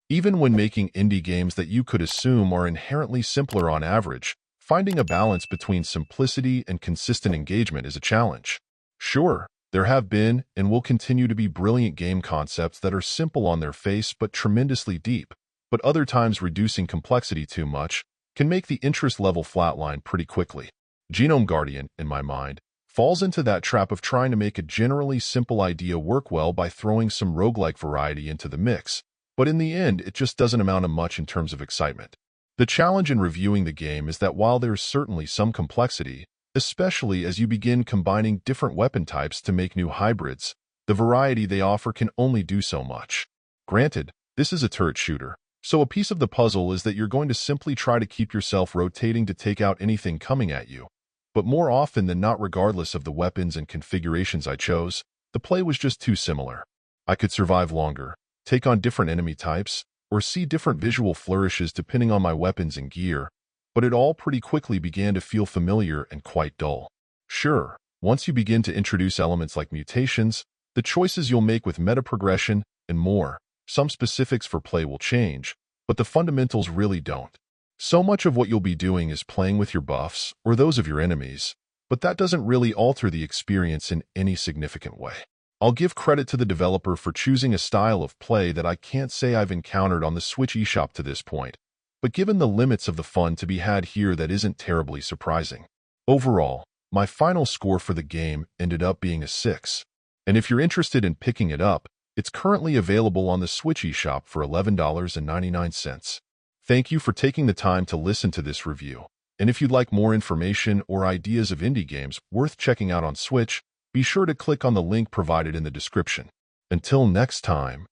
Even when making indie games that you could assume are inherently simpler on average, finding a balance between simplicity and consistent engagement is a challenge. Sure, there have been and will continue to be brilliant game concepts that are simple on their face but tremendously deep, but other times reducing complexity too much can make the interest level flatline pretty quickly. Genome Guardian, in my mind, falls into that trap of trying to make a generally simple idea work well by throwing some roguelike variety into the mix, but in the end, it just doesn't amount to much in terms of excitement. The challenge in reviewing the game is that while there's certainly some complexity, especially as you begin combining different weapon types to make new hybrids, the variety they offer can only do so much. Granted, this is a turret shooter, so a piece of the puzzle is that you're going to simply try to keep yourself rotating to take out anything coming at you. But more often than not, regardless of the weapons and configurations I chose, the play was just too similar. I could survive longer, take on different enemy types, or see different visual flourishes depending on my weapons and gear, but it all pretty quickly began to feel familiar and quite dull. Sure, once you begin to introduce elements like mutations, the choices you'll make with meta progression, and more, some specifics for play will change, but the fundamentals really don't. So much of what you'll be doing is playing with your buffs or those of your enemies, but that doesn't really alter the experience in any significant way. I'll give credit to the developer for choosing a style of play that I can't say I've encountered on the Switch eShop to this point, but given the limits of the fun to be had here, that isn't terribly surprising. Overall, my final score for the game ended up being a 6, and if you're interested in picking it up, it's currently available on the Switch eShop for $11.99. Thank you for taking the time to listen to this review, and if you'd like more information or ideas of indie games worth checking out on Switch, be sure to click on the link provided in the description. Until next time.